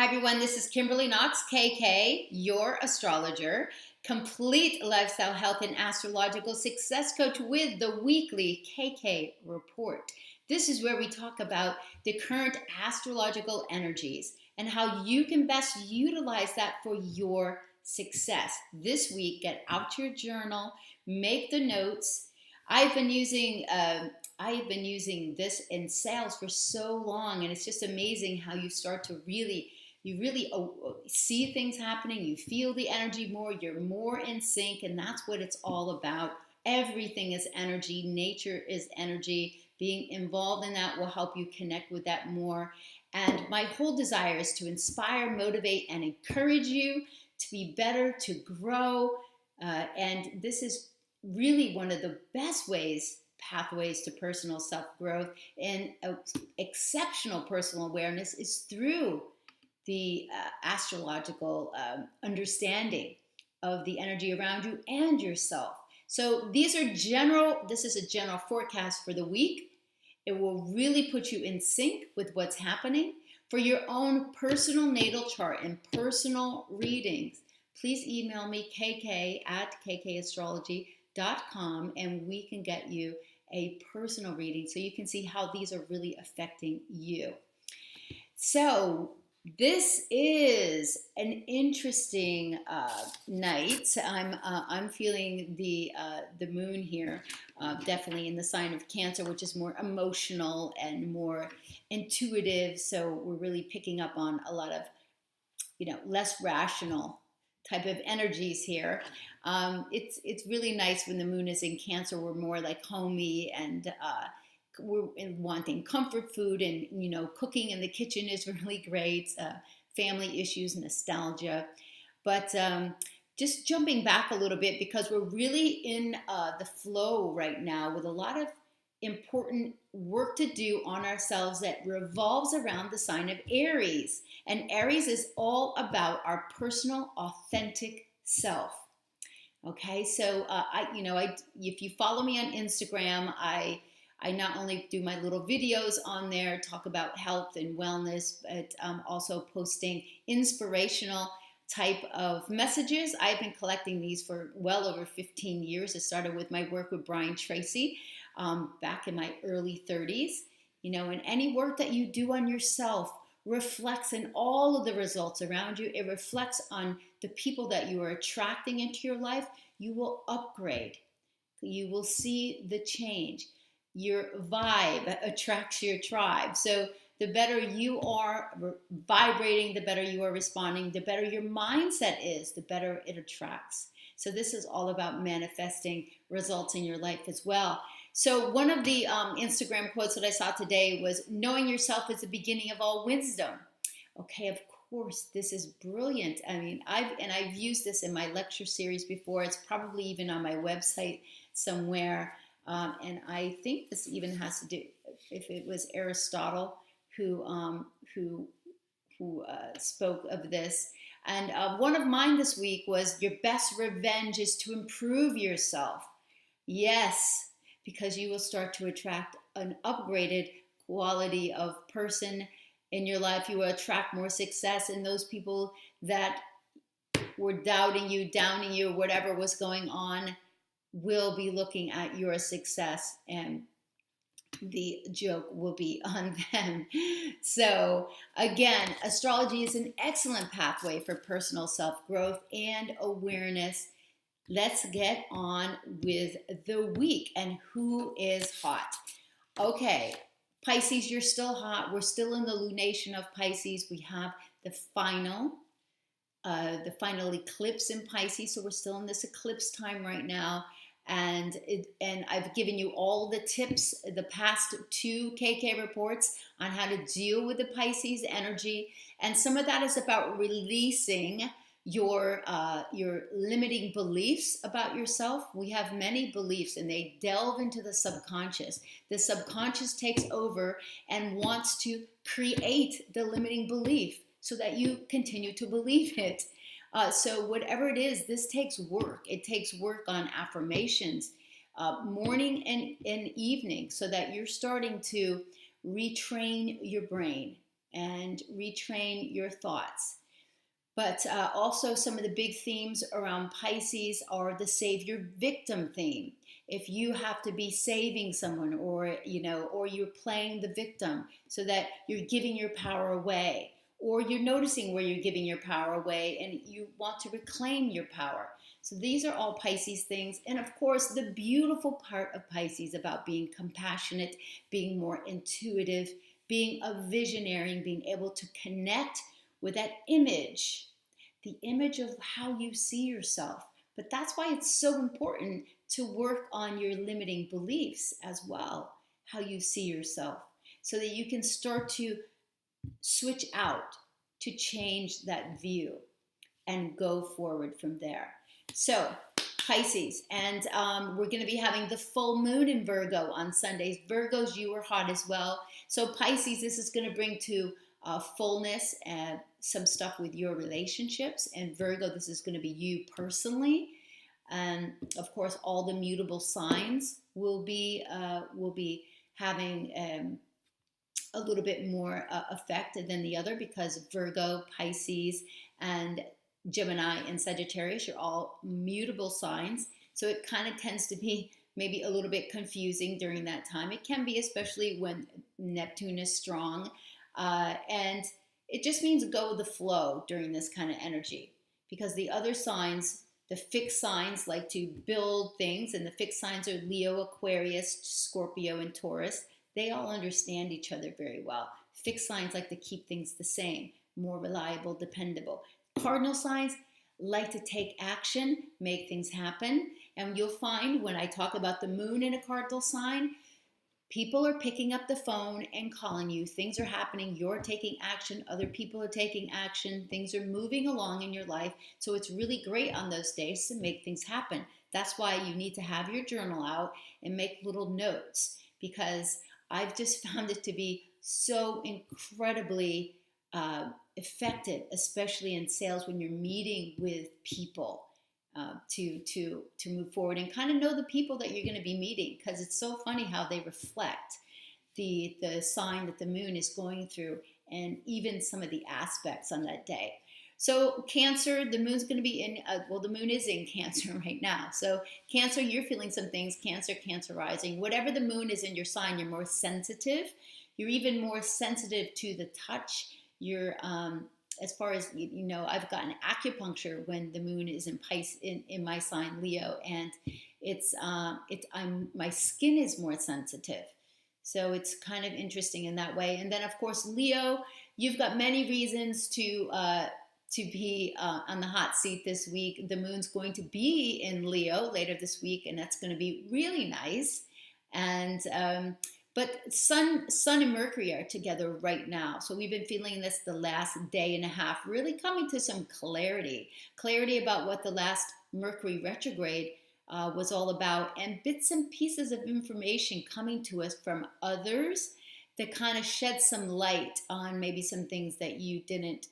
Hi everyone, this is Kimberly Knox, KK, your astrologer, complete lifestyle health and astrological success coach with the weekly KK report. This is where we talk about the current astrological energies and how you can best utilize that for your success. This week, get out your journal, make the notes. I've been using this in sales for so long, and it's just amazing how you start to really see things happening. You feel the energy more. You're more in sync, and that's what it's all about. Everything is energy. Nature is energy. Being involved in that will help you connect with that more. And my whole desire is to inspire, motivate, and encourage you to be better, to grow. And this is really one of the best pathways to personal self-growth and exceptional personal awareness is through the astrological understanding of the energy around you and yourself. So this is a general forecast for the week. It will really put you in sync with what's happening. For your own personal natal chart and personal readings, please email me kk@kkastrology.com and we can get you a personal reading so you can see how these are really affecting you. So this is an interesting night. I'm feeling the moon here, definitely in the sign of Cancer, which is more emotional and more intuitive. So we're really picking up on a lot of, less rational type of energies here. It's really nice when the moon is in Cancer. We're more like homey and we're wanting comfort food, and cooking in the kitchen is really great. Family issues, nostalgia, but just jumping back a little bit because we're really in the flow right now with a lot of important work to do on ourselves that revolves around the sign of Aries. And Aries is all about our personal, authentic self. Okay, so if you follow me on Instagram, I not only do my little videos on there, talk about health and wellness, but also posting inspirational type of messages. I've been collecting these for well over 15 years. It started with my work with Brian Tracy back in my early 30s. And any work that you do on yourself reflects in all of the results around you. It reflects on the people that you are attracting into your life. You will upgrade. You will see the change. Your vibe attracts your tribe. So the better you are vibrating, the better you are responding, the better your mindset is, the better it attracts. So this is all about manifesting results in your life as well. So one of the Instagram quotes that I saw today was, knowing yourself is the beginning of all wisdom. Okay, of course, this is brilliant. I mean, I've used this in my lecture series before. It's probably even on my website somewhere. And I think this even has to do, if it was Aristotle who spoke of this. And one of mine this week was, your best revenge is to improve yourself. Yes, because you will start to attract an upgraded quality of person in your life. You will attract more success, and those people that were doubting you, downing you, whatever was going on, will be looking at your success, and the joke will be on them. So again, astrology is an excellent pathway for personal self-growth and awareness. Let's get on with the week and who is hot. Okay, Pisces, you're still hot. We're still in the lunation of Pisces. We have the final eclipse in Pisces, so we're still in this eclipse time right now. And I've given you all the tips, the past 2 KK reports on how to deal with the Pisces energy. And some of that is about releasing your limiting beliefs about yourself. We have many beliefs, and they delve into the subconscious. The subconscious takes over and wants to create the limiting belief so that you continue to believe it. So whatever it is, this takes work. It takes work on affirmations, morning and evening, so that you're starting to retrain your brain. and retrain your thoughts. But also some of the big themes around Pisces are the savior victim theme. If you have to be saving someone, or or you're playing the victim so that you're giving your power away, or you're noticing where you're giving your power away and you want to reclaim your power. So these are all Pisces things. And of course, the beautiful part of Pisces about being compassionate, being more intuitive, being a visionary, and being able to connect with that image, the image of how you see yourself. But that's why it's so important to work on your limiting beliefs as well, how you see yourself, so that you can start to switch out, to change that view and go forward from there. So Pisces, and we're going to be having the full moon in Virgo on Sundays. Virgos, you are hot as well. So Pisces, this is going to bring to fullness and some stuff with your relationships. And Virgo, this is going to be you personally. And of course, all the mutable signs will be having a little bit more effect than the other, because Virgo, Pisces, and Gemini and Sagittarius are all mutable signs. So it kind of tends to be maybe a little bit confusing during that time. It can be, especially when Neptune is strong. And it just means go with the flow during this kind of energy, because the other signs, the fixed signs, like to build things, and the fixed signs are Leo, Aquarius, Scorpio, and Taurus. They all understand each other very well. Fixed signs like to keep things the same, more reliable, dependable. Cardinal signs like to take action, make things happen. And you'll find when I talk about the moon in a cardinal sign, people are picking up the phone and calling you. Things are happening. You're taking action. Other people are taking action. Things are moving along in your life. So it's really great on those days to make things happen. That's why you need to have your journal out and make little notes, because I've just found it to be so incredibly effective, especially in sales, when you're meeting with people to move forward and kind of know the people that you're going to be meeting, because it's so funny how they reflect the sign that the moon is going through, and even some of the aspects on that day. So Cancer, the moon's going to be in, the moon is in Cancer right now. So Cancer, you're feeling some things, Cancer rising. Whatever the moon is in your sign, you're more sensitive. You're even more sensitive to the touch. You're, as far as, I've gotten acupuncture when the moon is in Pisces, in my sign, Leo, and my skin is more sensitive. So it's kind of interesting in that way. And then, of course, Leo, you've got many reasons to be on the hot seat this week. The moon's going to be in Leo later this week, and that's going to be really nice. And but Sun and Mercury are together right now. So we've been feeling this the last day and a half, really coming to some clarity about what the last Mercury retrograde was all about, and bits and pieces of information coming to us from others that kind of shed some light on maybe some things that you didn't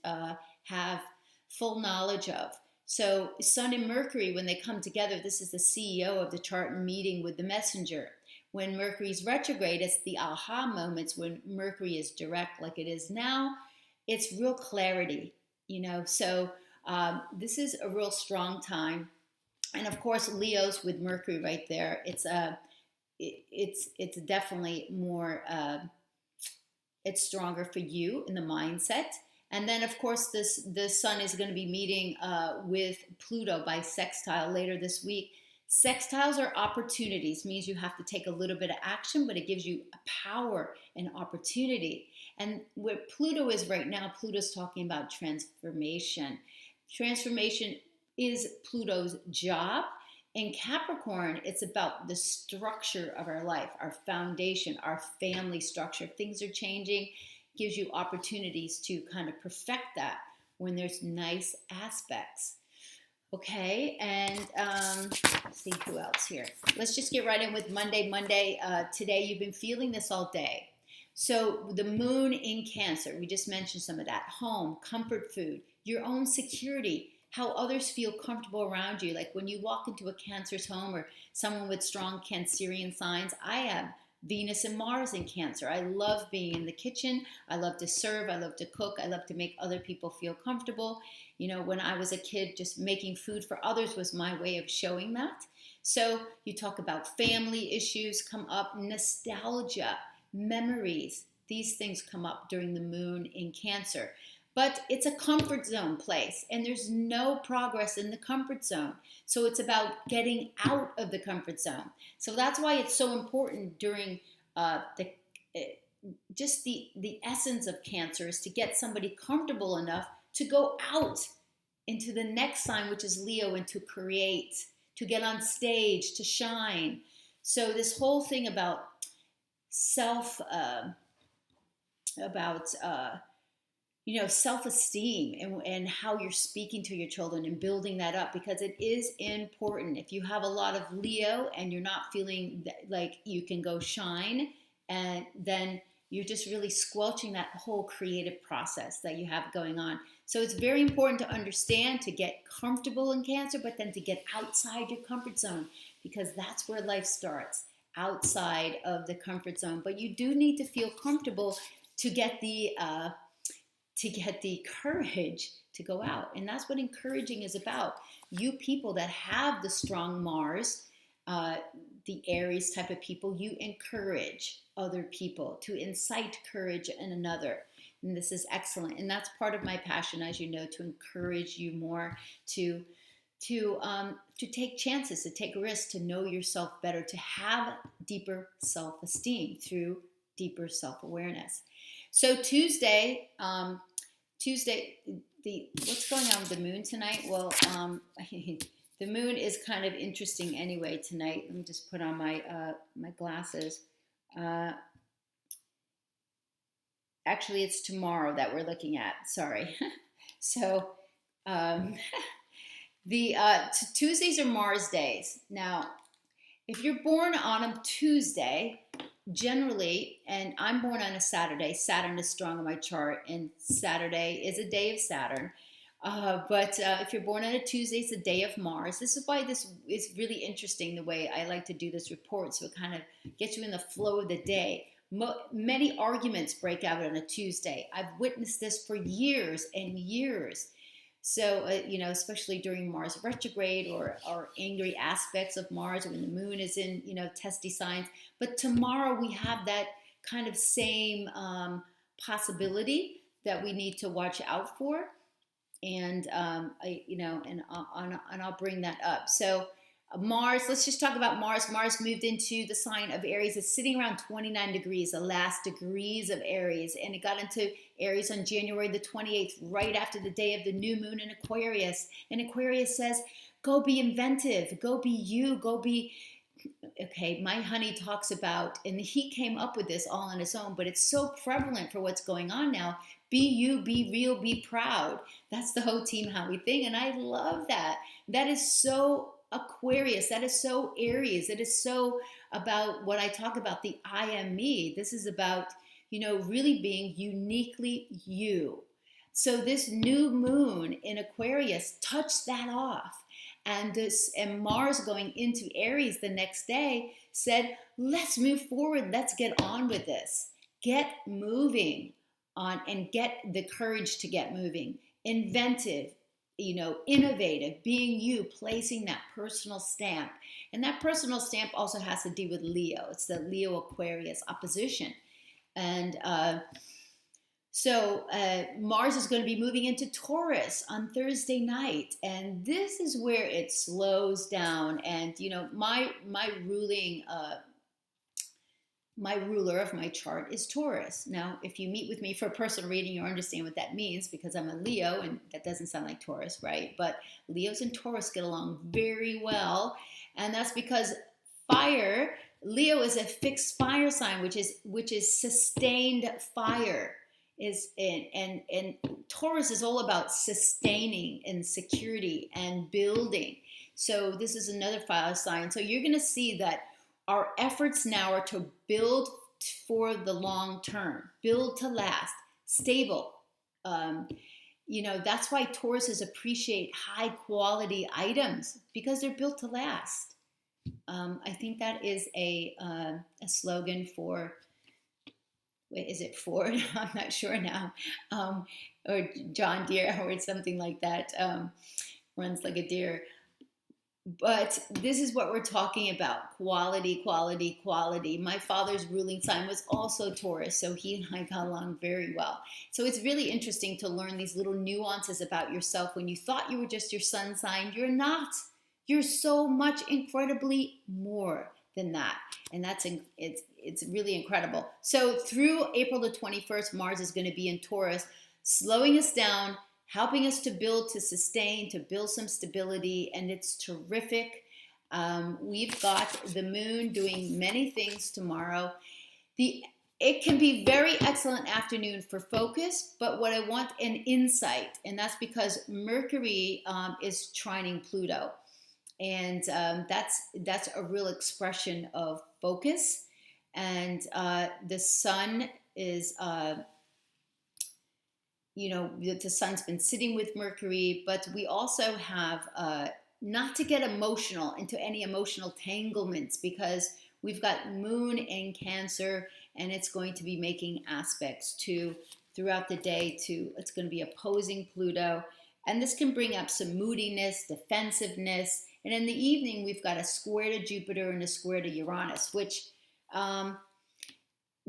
have full knowledge of. So Sun and Mercury, when they come together, this is the CEO of the chart meeting with the messenger. When Mercury's retrograde, it's the aha moments. When Mercury is direct, like it is now, it's real clarity, So this is a real strong time. And of course, Leo's with Mercury right there. It's definitely more, it's stronger for you in the mindset. And then, of course, the Sun is going to be meeting with Pluto by sextile later this week. Sextiles are opportunities, means you have to take a little bit of action, but it gives you power and opportunity. And where Pluto is right now, Pluto's talking about transformation. Transformation is Pluto's job. In Capricorn, it's about the structure of our life, our foundation, our family structure. Things are changing, gives you opportunities to kind of perfect that when there's nice aspects. Okay, and let's see who else here. Let's just get right in with Monday. Today, you've been feeling this all day. So the moon in Cancer, we just mentioned some of that. Home, comfort food, your own security, how others feel comfortable around you. Like when you walk into a Cancer's home or someone with strong Cancerian signs, I have Venus and Mars in Cancer. I love being in the kitchen. I love to serve. I love to cook. I love to make other people feel comfortable. You know, when I was a kid, just making food for others was my way of showing that. So you talk about family issues come up, nostalgia, memories. These things come up during the moon in Cancer. But it's a comfort zone place, and there's no progress in the comfort zone. So it's about getting out of the comfort zone. So that's why it's so important during the just the essence of Cancer is to get somebody comfortable enough to go out into the next sign, which is Leo, and to create, to get on stage, to shine. So this whole thing about self, about self-esteem and how you're speaking to your children and building that up, because it is important. If you have a lot of Leo and you're not feeling like you can go shine, and then you're just really squelching that whole creative process that you have going on. So it's very important to understand, to get comfortable in Cancer, but then to get outside your comfort zone, because that's where life starts, outside of the comfort zone. But you do need to feel comfortable to get the courage to go out. And that's what encouraging is about. You people that have the strong Mars, the Aries type of people, you encourage other people to incite courage in another. And this is excellent. And that's part of my passion, as you know, to encourage you more to take chances, to take risks, to know yourself better, to have deeper self-esteem through deeper self-awareness. So Tuesday, what's going on with the moon tonight? Well, the moon is kind of interesting anyway tonight. Let me just put on my my glasses. Actually, it's tomorrow that we're looking at. Sorry. So Tuesdays are Mars days. Now, if you're born on a Tuesday, generally, and I'm born on a Saturday. Saturn is strong on my chart, and Saturday is a day of Saturn. But if you're born on a Tuesday, it's a day of Mars. This is why this is really interesting, the way I like to do this report, so it kind of gets you in the flow of the day. Many arguments break out on a Tuesday. I've witnessed this for years and years. So, especially during Mars retrograde or angry aspects of Mars, when the moon is in, testy signs. But tomorrow we have that kind of same possibility that we need to watch out for. And, I'll bring that up. So Mars, let's just talk about Mars. Mars moved into the sign of Aries. It's sitting around 29 degrees, the last degrees of Aries. And it got into Aries on January the 28th, right after the day of the new moon in Aquarius. And Aquarius says, go be inventive, go be you, go be... Okay, my honey talks about, and he came up with this all on his own, but it's so prevalent for what's going on now. Be you, be real, be proud. That's the whole Team Howie thing, and I love that. That is so Aquarius. That is so Aries. It is so about what I talk about, the I am me. This is about, really being uniquely you. So this new moon in Aquarius touched that off. And Mars going into Aries the next day said, let's move forward. Let's get on with this. Get moving on and get the courage to get moving. Inventive, innovative, being you, placing that personal stamp. And that personal stamp also has to do with Leo. It's the Leo Aquarius opposition. And so Mars is going to be moving into Taurus on Thursday night, and this is where it slows down. And my ruler of my chart is Taurus. Now, if you meet with me for a personal reading, you'll understand what that means, because I'm a Leo, and that doesn't sound like Taurus, right? But Leos and Taurus get along very well, and that's because fire. Leo is a fixed fire sign, which is sustained fire. And Taurus is all about sustaining and security and building. So this is another fire sign. So you're going to see that our efforts now are to build for the long term, build to last, stable. That's why Tauruses appreciate high quality items, because they're built to last. I think that is a slogan for, wait, is it Ford? I'm not sure now. Or John Deere or something like that. Runs like a deer. But this is what we're talking about: quality, quality, quality. My father's ruling sign was also Taurus, so he and I got along very well. So it's really interesting to learn these little nuances about yourself. When you thought you were just your sun sign, you're not. You're so much incredibly more than that. And it's really incredible. So through April the 21st, Mars is going to be in Taurus, slowing us down, helping us to build, to sustain, to build some stability, and it's terrific. We've got the moon doing many things tomorrow. It can be very excellent afternoon for focus, but what I want an insight, and that's because Mercury is trining Pluto, and that's a real expression of focus, and the sun is. The sun's been sitting with Mercury, but we also have not to get emotional into any emotional tanglements, because we've got moon in Cancer, and it's going to be making aspects to throughout the day to, it's going to be opposing Pluto, and this can bring up some moodiness, defensiveness, and in the evening we've got a square to Jupiter and a square to Uranus, which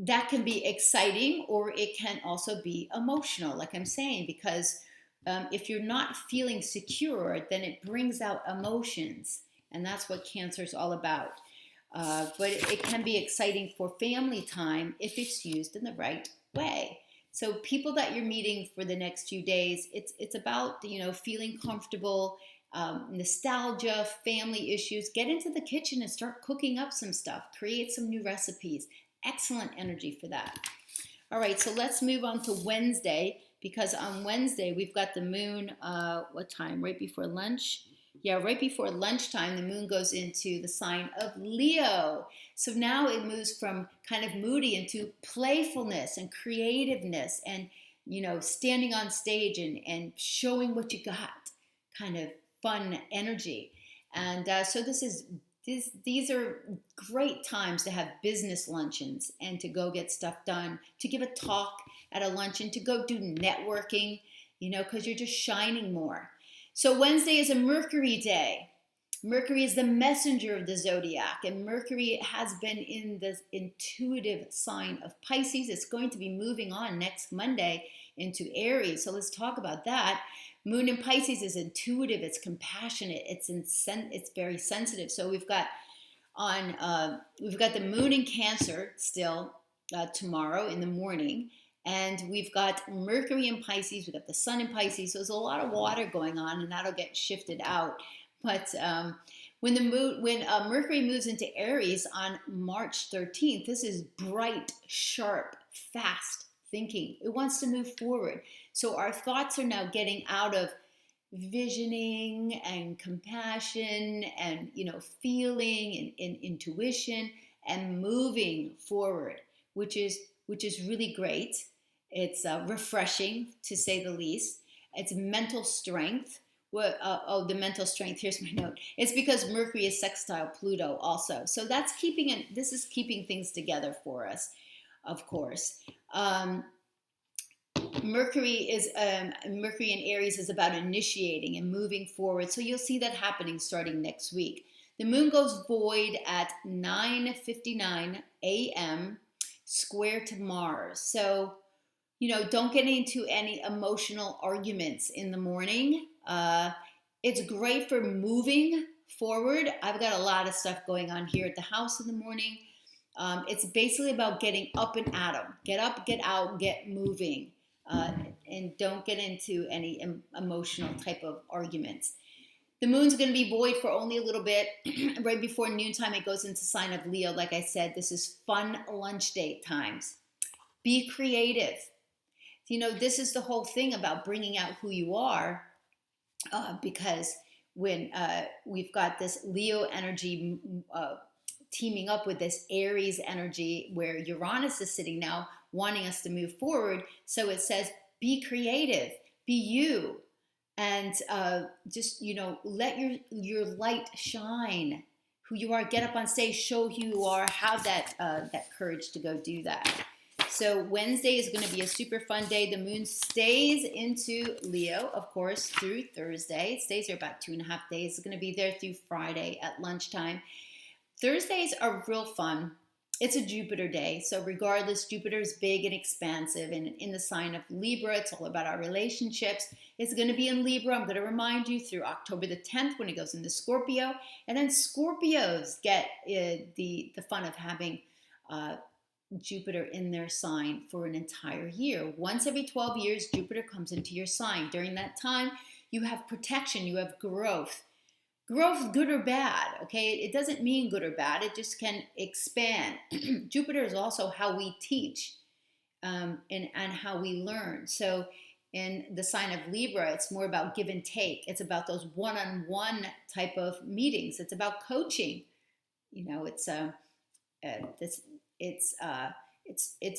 that can be exciting, or it can also be emotional, like I'm saying, because if you're not feeling secure, then it brings out emotions, and that's what Cancer is all about. But it can be exciting for family time if it's used in the right way. So people that you're meeting for the next few days, it's about feeling comfortable, nostalgia, family issues. Get into the kitchen and start cooking up some stuff. Create some new recipes. Excellent energy for that. All right, so let's move on to Wednesday, because on Wednesday we've got the moon, what time? Right before lunch? Yeah, right before lunchtime, the moon goes into the sign of Leo. So now it moves from kind of moody into playfulness and creativeness and, standing on stage and showing what you got, kind of fun energy. And so these are great times to have business luncheons and to go get stuff done, to give a talk at a luncheon, to go do networking, because you're just shining more. So Wednesday is a Mercury day. Mercury is the messenger of the zodiac, and Mercury has been in the intuitive sign of Pisces. It's going to be moving on next Monday into Aries. So let's talk about that. Moon in Pisces is intuitive, it's compassionate, it's very sensitive. So we've got the moon in Cancer still tomorrow in the morning, and we've got Mercury in Pisces, we've got the sun in Pisces, so there's a lot of water going on, and that'll get shifted out. But when Mercury moves into Aries on March 13th, this is bright, sharp, fast thinking. It wants to move forward. So our thoughts are now getting out of visioning and compassion and feeling and intuition, and moving forward, which is really great. It's refreshing, to say the least. It's mental strength. The mental strength. Here's my note. It's because Mercury is sextile Pluto also. So this is keeping things together for us, of course. Mercury in Aries is about initiating and moving forward. So you'll see that happening starting next week. The moon goes void at 9:59 a.m. square to Mars. So, don't get into any emotional arguments in the morning. It's great for moving forward. I've got a lot of stuff going on here at the house in the morning. It's basically about getting up and at 'em. Get up, get out, get moving. And don't get into any emotional type of arguments. The moon's going to be void for only a little bit. Right before noontime, it goes into sign of Leo. Like I said, this is fun lunch date times. Be creative. This is the whole thing about bringing out who you are, because when we've got this Leo energy teaming up with this Aries energy, where Uranus is sitting now wanting us to move forward. So it says, be creative, be you, and just let your light shine. who you are. Get up on stage, show who you are, have that courage to go do that. So Wednesday is going to be a super fun day. The moon stays into Leo, of course, through Thursday. It stays there about 2.5 days. It's going to be there through Friday at lunchtime. Thursdays are real fun. It's a Jupiter day, so regardless, Jupiter is big and expansive, and in the sign of Libra, it's all about our relationships. It's going to be in Libra, I'm going to remind you, through October the 10th when it goes into Scorpio, and then Scorpios get the fun of having Jupiter in their sign for an entire year. Once every 12 years, Jupiter comes into your sign. During that time, you have protection, you have growth. Growth, good or bad, okay? It doesn't mean good or bad. It just can expand. Jupiter is also how we teach and how we learn. So in the sign of Libra, it's more about give and take. It's about those one-on-one type of meetings. It's about coaching. You know, it's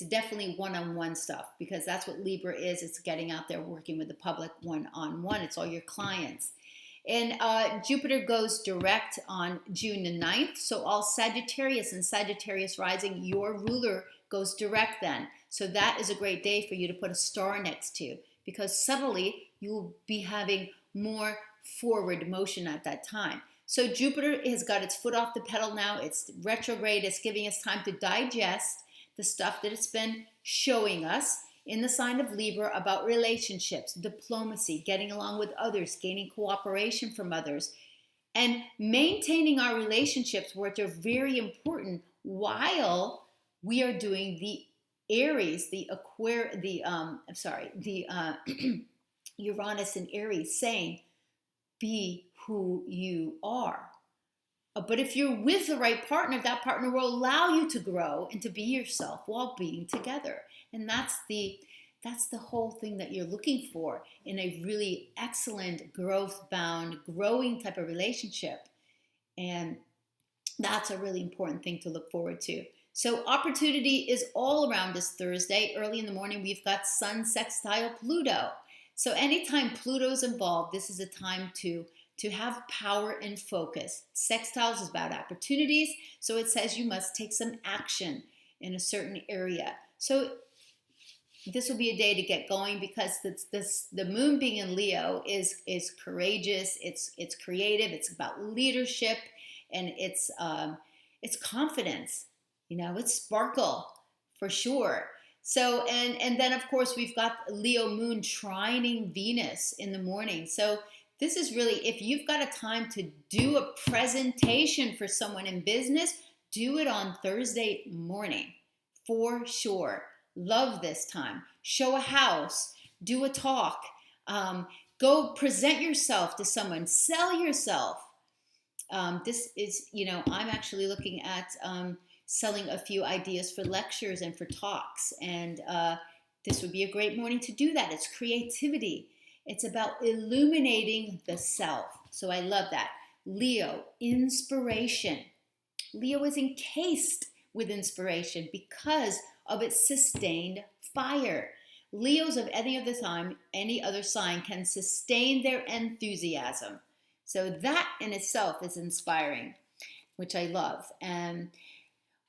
definitely one-on-one stuff, because that's what Libra is. It's getting out there working with the public one-on-one. It's all your clients. And Jupiter goes direct on June the 9th. So all Sagittarius and Sagittarius rising, your ruler goes direct then. So that is a great day for you to put a star next to, because subtly you will be having more forward motion at that time. So Jupiter has got its foot off the pedal now. It's retrograde. It's giving us time to digest the stuff that it's been showing us in the sign of Libra about relationships, diplomacy, getting along with others, gaining cooperation from others, and maintaining our relationships, which are very important while we are doing the Aries, Uranus and Aries saying, be who you are. But if you're with the right partner, that partner will allow you to grow and to be yourself while being together. And that's the whole thing that you're looking for in a really excellent, growth-bound, growing type of relationship. And that's a really important thing to look forward to. So opportunity is all around us Thursday. Early in the morning, we've got Sun sextile Pluto. So anytime Pluto's involved, this is a time to have power and focus. Sextiles is about opportunities, so it says you must take some action in a certain area. So this will be a day to get going, because the moon being in Leo is courageous, it's creative, it's about leadership, and it's confidence, you know, it's sparkle for sure. So and then of course we've got Leo moon trining Venus in the morning. So this is really, if you've got a time to do a presentation for someone in business, do it on Thursday morning for sure. Love this time. Show a house, do a talk, go present yourself to someone, sell yourself. This is, you know, I'm actually looking at selling a few ideas for lectures and for talks, and this would be a great morning to do that. It's creativity. It's about illuminating the self. So I love that. Leo, inspiration. Leo is encased with inspiration because of its sustained fire. Leos of any other sign can sustain their enthusiasm. So that in itself is inspiring, which I love. And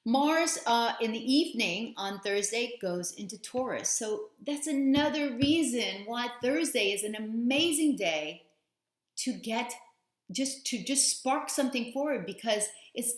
Mars in the evening on Thursday goes into Taurus. So that's another reason why Thursday is an amazing day to just spark something forward, because it's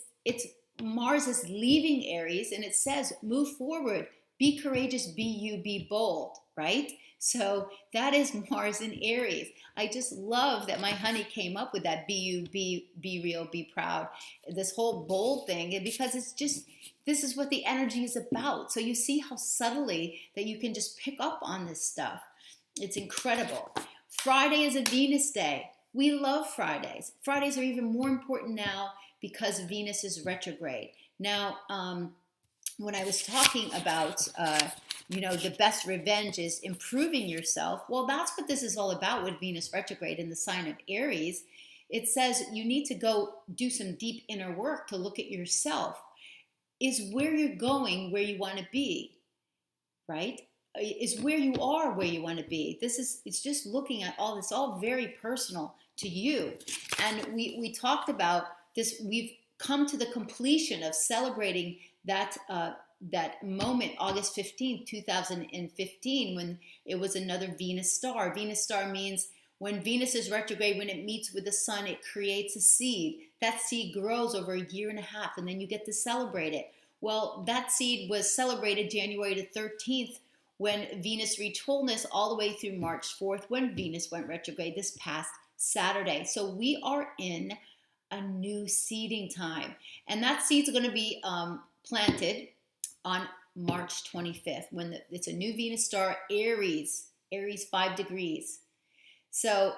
Mars is leaving Aries, and it says move forward, be courageous, be you, be bold, right? So that is Mars in Aries. I just love that my honey came up with that, be you, be real, be proud, this whole bold thing, because it's just, this is what the energy is about. So you see how subtly that you can just pick up on this stuff. It's incredible. Friday is a Venus day. We love Fridays. Fridays are even more important now because Venus is retrograde. Now, when I was talking about, the best revenge is improving yourself. Well, that's what this is all about with Venus retrograde in the sign of Aries. It says you need to go do some deep inner work to look at yourself. Is where you're going where you want to be, right? Is where you are where you want to be. It's just looking at all very personal to you. And we talked about this. come to the completion of celebrating that that moment, August 15th, 2015, when it was another Venus star. Venus star means when Venus is retrograde, when it meets with the sun, it creates a seed. That seed grows over a year and a half, and then you get to celebrate it. Well, that seed was celebrated January the 13th when Venus reached wholeness, all the way through March 4th when Venus went retrograde this past Saturday. So we are in a new seeding time. And that seed's going to be planted on March 25th when it's a new Venus star, Aries 5 degrees. So,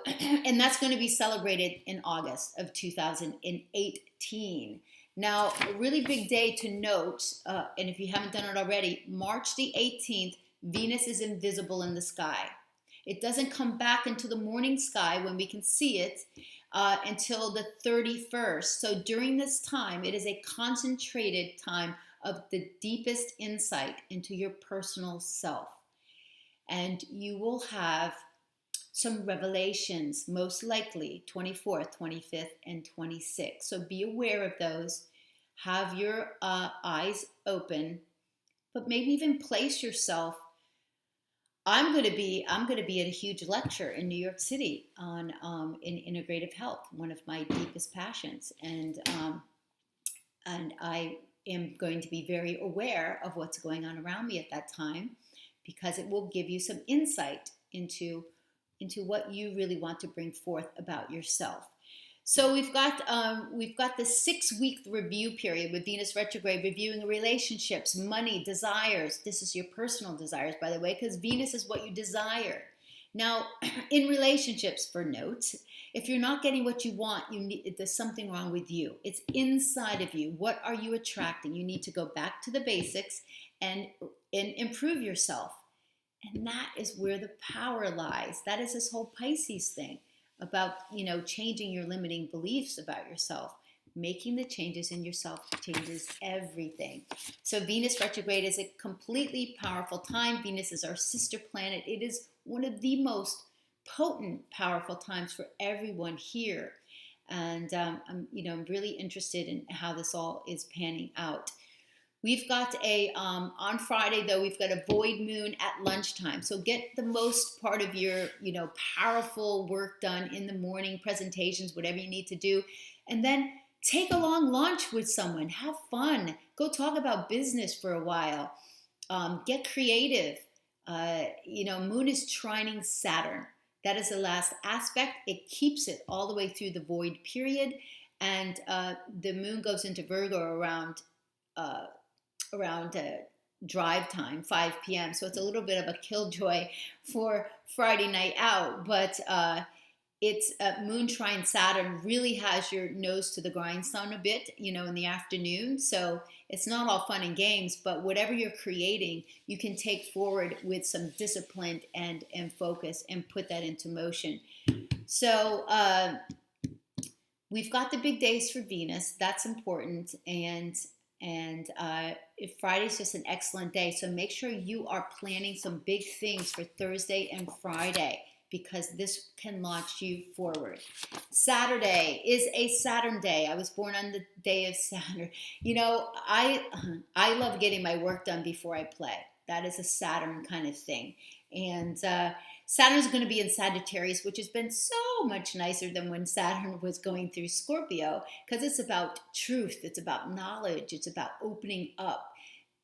and that's going to be celebrated in August of 2018. Now, a really big day to note, and if you haven't done it already, March the 18th, Venus is invisible in the sky. It doesn't come back into the morning sky when we can see it until the 31st. So during this time, it is a concentrated time of the deepest insight into your personal self. And you will have some revelations, most likely 24th, 25th, and 26th. So be aware of those. Have your eyes open, but maybe even place yourself. I'm going to be at a huge lecture in New York City on in integrative health, one of my deepest passions, and I am going to be very aware of what's going on around me at that time, because it will give you some insight into what you really want to bring forth about yourself. So we've got the 6-week review period with Venus retrograde, reviewing relationships, money, desires. This is your personal desires, by the way, because Venus is what you desire. Now, in relationships, for note, if you're not getting what you want, there's something wrong with you. It's inside of you. What are you attracting? You need to go back to the basics and improve yourself. And that is where the power lies. That is this whole Pisces thing about, changing your limiting beliefs about yourself. Making the changes in yourself changes everything. So Venus retrograde is a completely powerful time. Venus is our sister planet. It is one of the most potent, powerful times for everyone here. And I'm really interested in how this all is panning out. We've got on Friday, though, we've got a void moon at lunchtime. So get the most part of your, powerful work done in the morning, presentations, whatever you need to do. And then take a long lunch with someone. Have fun. Go talk about business for a while. Get creative. Moon is trining Saturn. That is the last aspect. It keeps it all the way through the void period. And the moon goes into Virgo around drive time, 5 p.m. So it's a little bit of a killjoy for Friday night out. But it's moon trine Saturn really has your nose to the grindstone a bit, in the afternoon. So it's not all fun and games, but whatever you're creating, you can take forward with some discipline and focus and put that into motion. So we've got the big days for Venus. That's important. And if Friday's just an excellent day. So make sure you are planning some big things for Thursday and Friday, because this can launch you forward. Saturday is a Saturn day. I was born on the day of Saturn. I love getting my work done before I play. That is a Saturn kind of thing. And Saturn is going to be in Sagittarius, which has been so much nicer than when Saturn was going through Scorpio, because it's about truth. It's about knowledge. It's about opening up.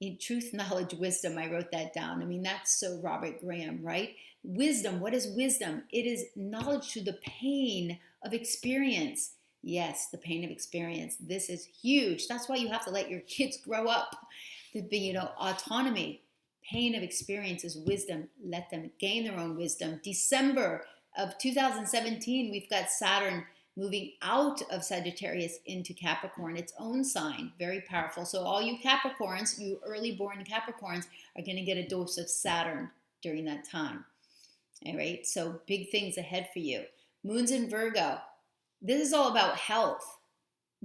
In truth, knowledge, wisdom. I wrote that down. I mean, that's so Robert Graham, right? Wisdom. What is wisdom? It is knowledge through the pain of experience. Yes, the pain of experience. This is huge. That's why you have to let your kids grow up to be, autonomy. Pain of experience is wisdom. Let them gain their own wisdom. December of 2017, we've got Saturn moving out of Sagittarius into Capricorn, its own sign. Very powerful. So all you Capricorns, you early born Capricorns, are going to get a dose of Saturn during that time. All right, so big things ahead for you. Moon's in Virgo. This is all about health,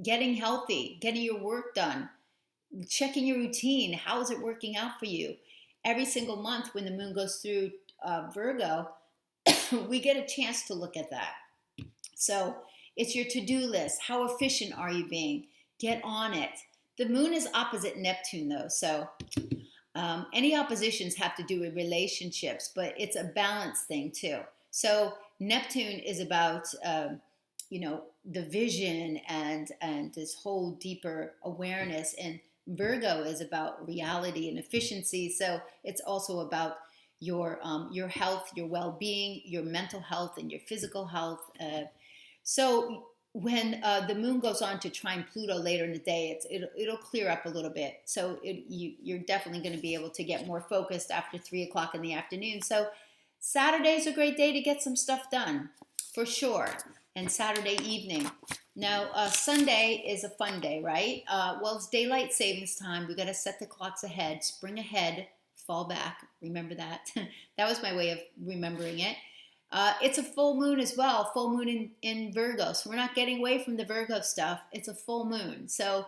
getting healthy, getting your work done, checking your routine. How is it working out for you? Every single month when the moon goes through Virgo, we get a chance to look at that. So it's your to-do list. How efficient are you being? Get on it. The moon is opposite Neptune, though, so any oppositions have to do with relationships, but it's a balance thing too. So Neptune is about the vision and this whole deeper awareness, and Virgo is about reality and efficiency. So it's also about your health, your well-being, your mental health, and your physical health. So when the moon goes on to trine Pluto later in the day, it'll clear up a little bit. So you're definitely going to be able to get more focused after 3 o'clock in the afternoon. So Saturday's a great day to get some stuff done, for sure. And Saturday evening. Now, Sunday is a fun day, right? Well, it's daylight savings time. We got to set the clocks ahead, spring ahead, fall back. Remember that? That was my way of remembering it. It's a full moon as well, full moon in Virgo. So we're not getting away from the Virgo stuff. It's a full moon. So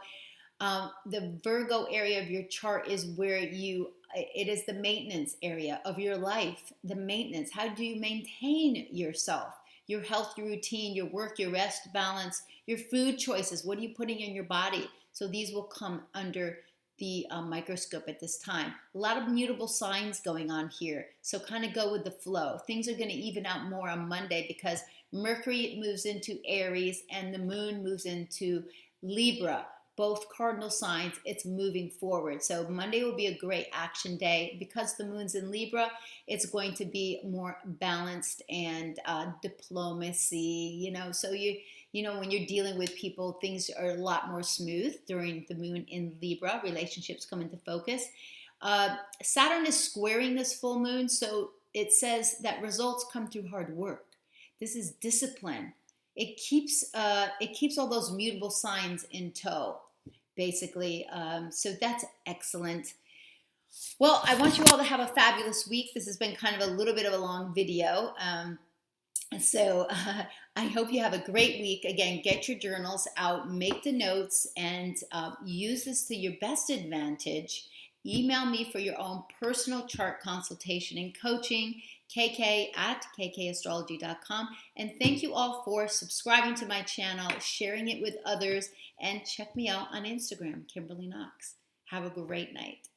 the Virgo area of your chart is where it is the maintenance area of your life. The maintenance. How do you maintain yourself? Your health, your routine, your work, your rest, balance, your food choices. What are you putting in your body? So these will come under the microscope at this time. A lot of mutable signs going on here. So kind of go with the flow. Things are going to even out more on Monday because Mercury moves into Aries and the moon moves into Libra. Both cardinal signs, it's moving forward. So Monday will be a great action day. Because the moon's in Libra, it's going to be more balanced and diplomacy, so when you're dealing with people, things are a lot more smooth during the moon in Libra. Relationships come into focus. Saturn is squaring this full moon, so it says that results come through hard work. This is discipline. It keeps all those mutable signs in tow, basically. So that's excellent. Well, I want you all to have a fabulous week. This has been kind of a little bit of a long video. So I hope you have a great week. Again, get your journals out, make the notes, and use this to your best advantage. Email me for your own personal chart consultation and coaching, kk@kkastrology.com. And thank you all for subscribing to my channel, sharing it with others, and check me out on Instagram, Kimberly Knox. Have a great night.